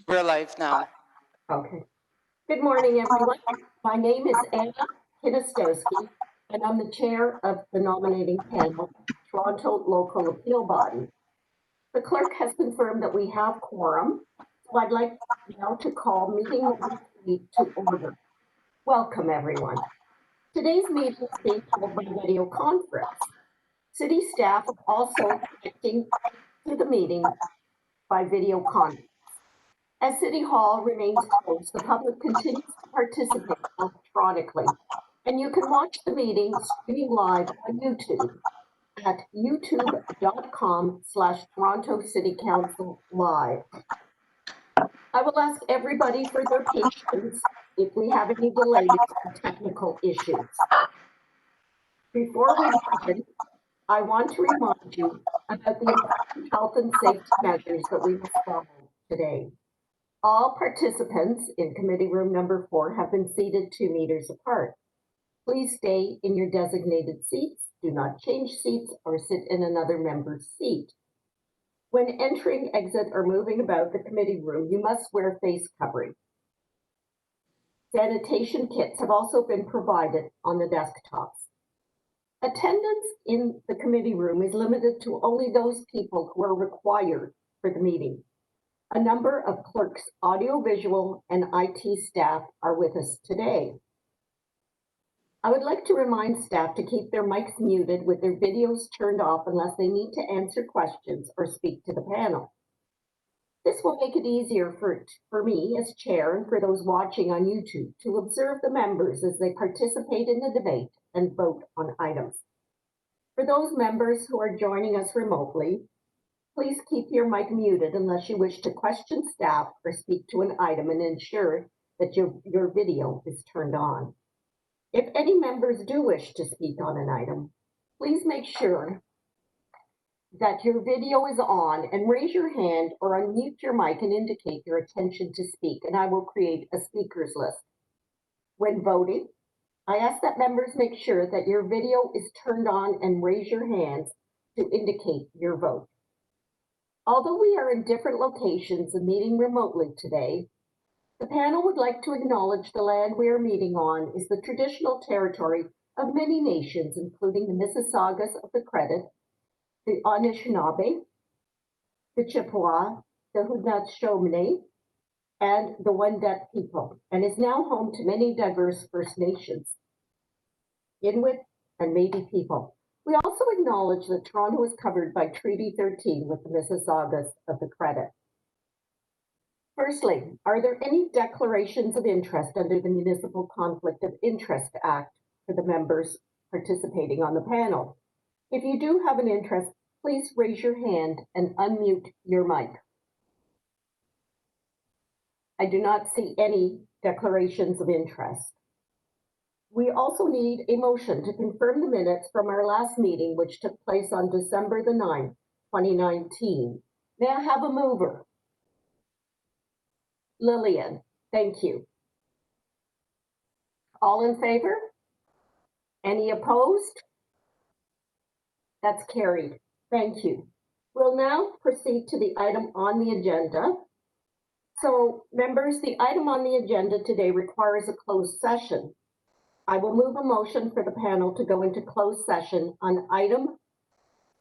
We're live now. Okay. Good morning, everyone. My name is Anna Kinistowski, and I'm the chair of the nominating panel, Toronto Local Appeal Body. The clerk has confirmed that we have quorum, so I'd like now to call meeting number 3 to order. Welcome, everyone. Today's meeting is being held by video conference. City staff are also connecting to the meeting by video conference. As City Hall remains closed, the public continues to participate electronically, and you can watch the meeting streaming live on YouTube at youtube.com/Toronto City Council Live. I will ask everybody for their patience if we have any delays or technical issues. Before we begin, I want to remind you about the important health and safety measures that we must follow today. All participants in committee room number 4 have been seated 2 meters apart. Please stay in your designated seats. Do not change seats or sit in another member's seat. When entering, exit, or moving about the committee room, you must wear face covering. Sanitation kits have also been provided on the desktops. Attendance in the committee room is limited to only those people who are required for the meeting. A number of clerks, audiovisual, and IT staff are with us today. I would like to remind staff to keep their mics muted with their videos turned off unless they need to answer questions or speak to the panel. This will make it easier for me as chair and for those watching on YouTube to observe the members as they participate in the debate and vote on items. For those members who are joining us remotely, please keep your mic muted unless you wish to question staff or speak to an item, and ensure that your video is turned on. If any members do wish to speak on an item, please make sure that your video is on and raise your hand or unmute your mic and indicate your intention to speak, and I will create a speakers list. When voting, I ask that members make sure that your video is turned on and raise your hands to indicate your vote. Although we are in different locations and meeting remotely today, the panel would like to acknowledge the land we are meeting on is the traditional territory of many nations, including the Mississaugas of the Credit, the Anishinaabe, the Chippewa, the Haudenosaunee, and the Wendat people, and is now home to many diverse First Nations, Inuit, and Métis people. We also acknowledge that Toronto is covered by Treaty 13 with the Mississaugas of the Credit. Firstly, are there any declarations of interest under the Municipal Conflict of Interest Act for the members participating on the panel? If you do have an interest, please raise your hand and unmute your mic. I do not see any declarations of interest. We also need a motion to confirm the minutes from our last meeting, which took place on December the 9th, 2019. May I have a mover? Lillian, thank you. All in favor? Any opposed? That's carried. Thank you. We'll now proceed to the item on the agenda. So, members, the item on the agenda today requires a closed session. I will move a motion for the panel to go into closed session on item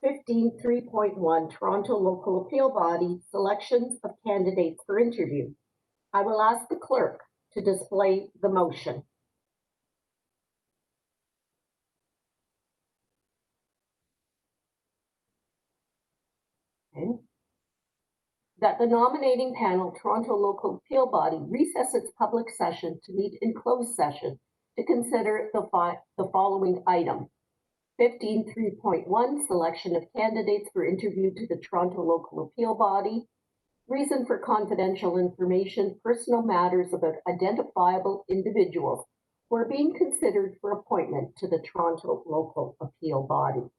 15.3.1, Toronto Local Appeal Body, selections of candidates for interview. I will ask the clerk to display the motion. Okay. That the nominating panel, Toronto Local Appeal Body, recess its public session to meet in closed session to consider the following item. 15.3.1, selection of candidates for interview to the Toronto Local Appeal Body. Reason for confidential information, personal matters about identifiable individuals who are being considered for appointment to the Toronto Local Appeal Body.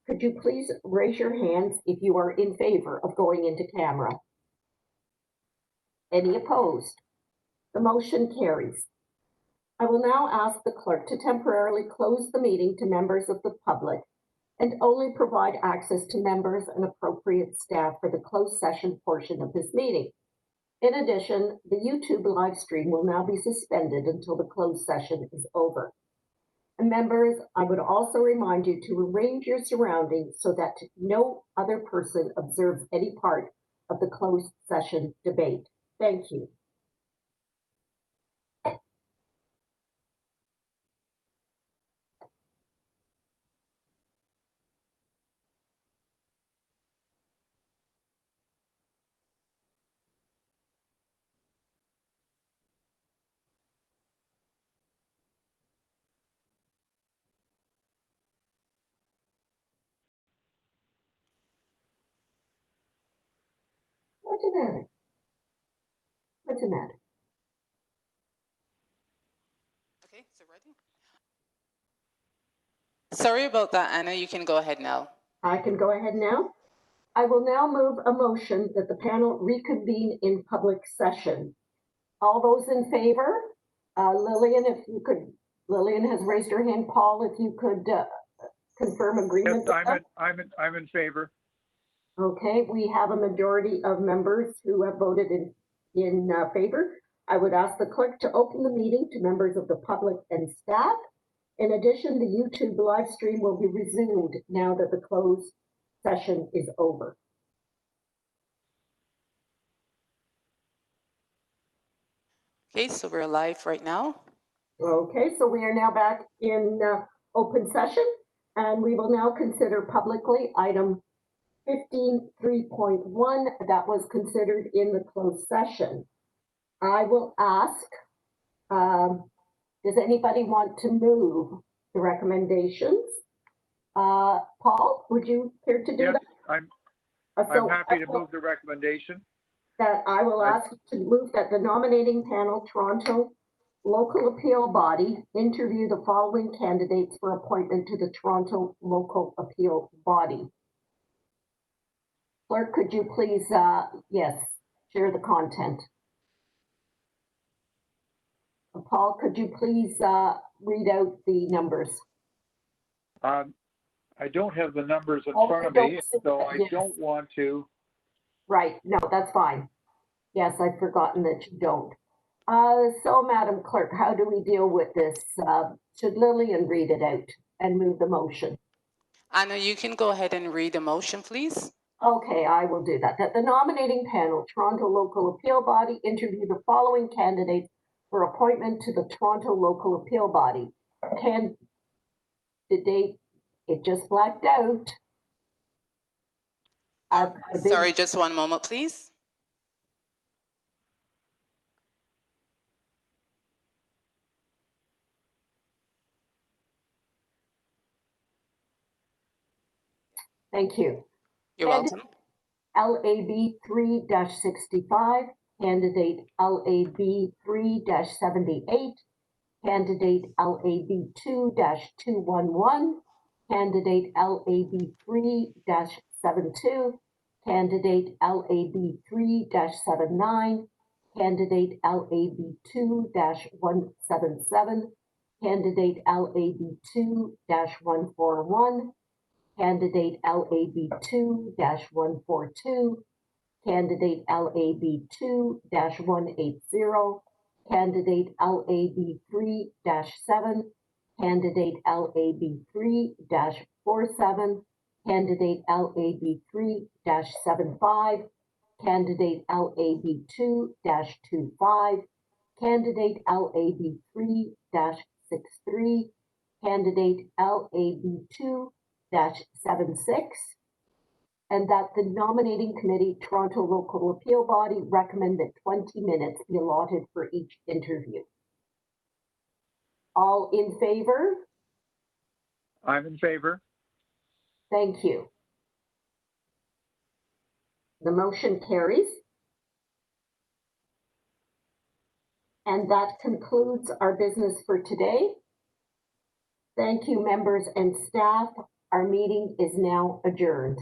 Could you please raise your hands if you are in favor of going into camera? Any opposed? The motion carries. I will now ask the clerk to temporarily close the meeting to members of the public and only provide access to members and appropriate staff for the closed session portion of this meeting. In addition, the YouTube live stream will now be suspended until the closed session is over. And members, I would also remind you to arrange your surroundings so that no other person observes any part of the closed session debate. Thank you. What's the matter? What's the matter? Okay, so ready? Sorry about that, Anna. You can go ahead now. I can go ahead now. I will now move a motion that the panel reconvene in public session. All those in favor? Lillian, if you could, Lillian has raised her hand. Paul, if you could confirm agreement. Yes, I'm in favor. Okay, we have a majority of members who have voted in favor. I would ask the clerk to open the meeting to members of the public and staff. In addition, the YouTube live stream will be resumed now that the closed session is over. Okay, so we're live right now. Okay, so we are now back in open session, and we will now consider publicly item 15.3.1 that was considered in the closed session. I will ask, does anybody want to move the recommendations? Paul, would you care to do Yes, that? I'm happy to move the recommendation. That I will ask to move that the nominating panel, Toronto Local Appeal Body, interview the following candidates for appointment to the Toronto Local Appeal Body. Clerk, could you please, yes, share the content. Paul, could you please read out the numbers? I don't have the numbers in front of me, so I don't want to. Right, no, that's fine. Yes, I've forgotten that you don't. So, Madam Clerk, how do we deal with this? Should Lillian read it out and move the motion? Anna, you can go ahead and read the motion, please. Okay, I will do that. That the nominating panel, Toronto Local Appeal Body, interview the following candidates for appointment to the Toronto Local Appeal Body. Candidate, it just blacked out. Sorry, just one moment, please. Thank you. You're welcome. LAB 3-65, candidate LAB 3-78, candidate LAB 2-211, candidate LAB 3-72, candidate LAB 3-79, candidate LAB 2-177, candidate LAB 2-141, candidate LAB 2-142, candidate LAB 2-180, candidate LAB 3-7, candidate LAB 3-47, candidate LAB 3-75, candidate LAB 2-25, candidate LAB 3-63, candidate LAB 2-76, and that the nominating committee, Toronto Local Appeal Body, recommend that 20 minutes be allotted for each interview. All in favor? I'm in favor. Thank you. The motion carries. And that concludes our business for today. Thank you, members and staff. Our meeting is now adjourned.